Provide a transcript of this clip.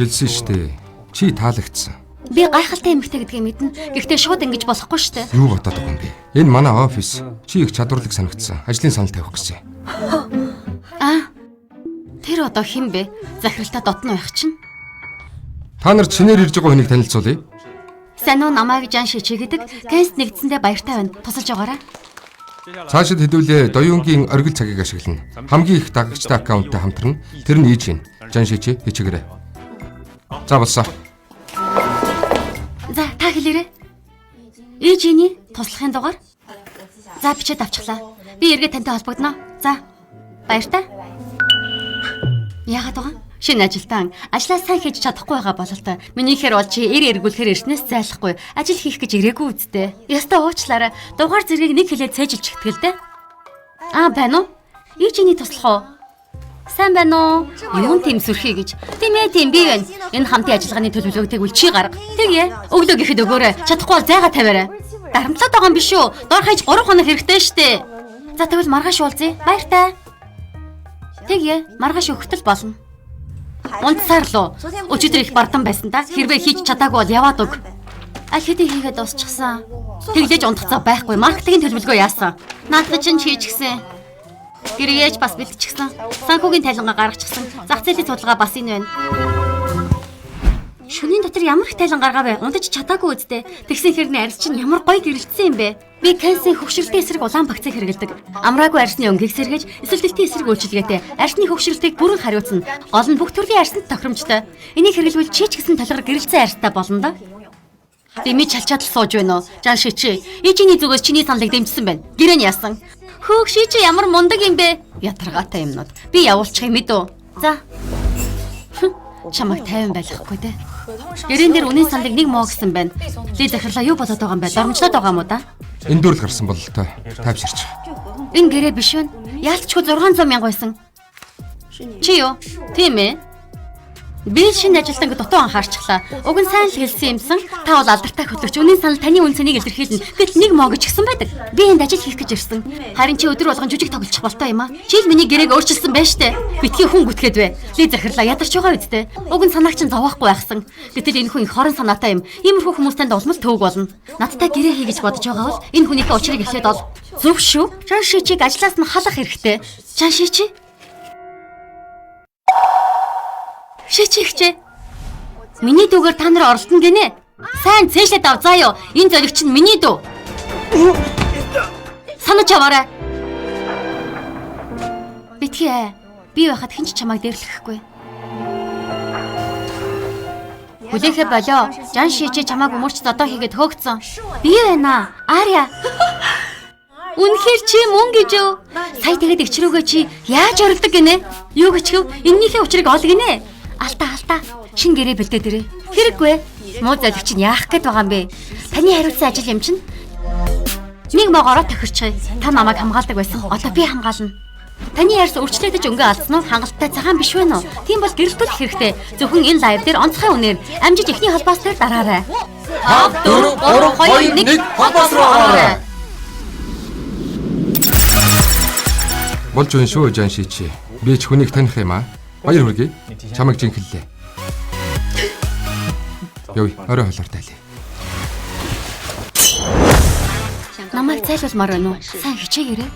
Хэлсэн штэ. Чи таалагдсан. Би гайхалтай эмэгтэй гэдгийг мэднэ. Гэхдээ шууд ингэж болохгүй штэ. Юу бодоод байгаа юм бэ? Энэ манай офис. Чи их чадварлаг санагдсан. Ажлын санал тавих гэсэн. Тэр одоо хэн бэ? Захиралтай дотно байх чинь. Та нар чинээр ирж байгаа хүнийг танилцуулъя. Сайн уу, намайг Жан Шичи гэдэг. Кэнс нэгдсэндээ баяртай байна. Тусалж байгаарай. Цаашид хэдүүлээ Доюнгийн оргил цагийг ашиглана. Хамгийн их дагагчтай аккаунттай хамтрана. Тэр нь ээж юм. Жан Шичи хичээгээрэй. За болсоо. За, та хэлээрэй. Ээжиний туслахын дугаар. За, бичээд авчихлаа. Би эргээд тантай холбогдно. За, баяртай. Яагаад байгаа? Шинэ ажилтан ажлаа сайн хийж чадахгүй байгаа бололтой. Минийхээр бол чи эргүүлэхээр ирснээс зайлахгүй. Ажил хийх гэж ирээгүй үсттэй. Ястаа уучлаарай. Дугаар зэргийг нэг хэлээд цээжилж ихтгэл дээ. Байна уу? Ээжиний туслах уу? Сайн байна уу? Юун тийм сүрхий гэж. Тийм ээ, тийм би байна. Энэ хамтын ажиллагааны төлөвлөгөөг тэгвэл чи гарга. Тэгье. Өглөө гэхэд өгөөрэй. Чадахгүй бол зайгаа тавиарай. Дарамтлаад байгаа юм биш үү? Дор хаяж 3 хоног хэрэгтэй штэ. За тэгвэл маргааш уулзъя. Баяртай. Тэгье. Маргааш өгтөл болно. Унтсаарлуу. Өчигдөр их бардан байсан та. Хэрвээ хийж чадаагүй бол яваад өг. Хэдий хийгээд дуусчихсан. Тэглэж унтцаа байхгүй. Маркетингийн төлөвлөгөө яасан. Наадах чинь хийчихсэн. Гэрээч бас бэлтчихсэн. Санхүүгийн тайлангаа гаргачихсан. Зах зээлийн судалгаа бас энэ байна. Шөнийн дотор ямар их тайлан гаргаа вэ? Унтаж чадаагүй үсттэй. Тэгсэн хэрний арьс чинь ямар гоё гэрэлтсэн юм бэ? Би Кэнсийн хөвшрөлтийн эсрэг улаан багцыг хэрэгэлдэг. Амраагүй арьсны өнгийг сэргээж, эсвэлтийн эсрэг үйлчилгээтэй арьсны хөвшрөлтийг бүрэн хариуцна. Гол нь бүх төрлийн арьсанд тохиромжтой. Энийг хэрэглэвэл чи ч гэсэн толгор гэрэлтсэн арьстай болно да. Дими чалчаад л сууж байна уу? Жан Шичи, ээжиний зүгээс чиний саналыг дэмжсэн байна. Гэрээ нь яасан? Хөөх Шичи ямар мундаг юм бэ? Ятаргаатай юмнууд. Би явуулчих юм мэдүү. За. Чамайг 50 байлгахгүй дээ. Гэрэн дээр үнийн саналыг нэг моо гэсэн байна. Ли захирлаа юу болоод байгаа юм бэ? Дормжлоод байгаа юм уу да? Энэ дөрөл гарсан бололтой. Тайвширч. Энэ гэрээ биш вэ? Яалтчгүй 600 мянга байсан. Чи юу? Тийм ээ. Би шинэ ажилтныг дутуу анхаарчлаа. Уг нь сайн л хэлсэн юмсан. Та бол алдартай хөтлөгч. Үнийн санал таны үн цэнийг илэрхийлнэ. Гэтэл нэг моо гэж гисэн байдаг. Би энд ажил хийх гэж ирсэн. Харин чи өдөр болгон жүжиг тоглох болтой юм аа. Чи л миний гэрээг өөрчилсөн байна штэ. Битгий хүн гүтгээд бай. Ли захирлаа ядарч байгаа үсттэй. Уг нь санаагч нь зовоохгүй байхсан. Гэтэл энэ хүн их хорон санаатай юм. Иймэрхүү хүмүүстэй улмал төвөг болно. Надтай гэрээ хий гэж бодож байгаа бол энэ хүнийхээ учрыг эхлээд ол. Зөв шүү. Жан Шичиг ажлаас нь халах хэрэгтэй. Жан Шичи. Шичигчээ. Миний дүүгээр та нар оролдоно гинэ. Сайн цээшлээд ав заа юу. Энэ зориг чинь миний дүү. Санаж аваарай. Битгий. Би байхад хэн ч чамайг дээрлэхгүй. Хүлээхэ болоо. Жан Шичи чамайг өмөрч одоо хийгээд хөөгцөн. Би байна. Аря. Үнэхээр чи мөн гэж юу? Сая тэгээд ичрүүгээ чи яаж оролдог гинэ? Юу гэчв? Эннийхээ учрыг ол гинэ. Алта. Шин гэрээ бэлдээд ирээ. Хэрэггүй. Муу золиг чинь яах гээд байгаа юм бэ? Таны хариуцсан ажил юм чинь. Нэг могоороо тохирчээ. Та намайг хамгаалдаг байсан. Одоо би хамгаална. Таны ярьс өрчлөгдөж өнгө алдсан уу? Хангалттай цагаан биш вэ нөө? Тийм бол гэрэлтүүлэх хэрэгтэй. Зөвхөн энэ лайв дээр онцгой үнээр амжиж эхний холбоос дээр дараарай. 5 4 3 2 1 холбоос руу ороо. Болж байна шүү Жан Шичи. Би ч хүнийг таних юм аа. Баяр хүргэе. Чамайг жинхэнэлээ. Ёй, орой холоор тайлээ. Намайг зайлуулмаар байна уу? Сайн хичээгээрэй.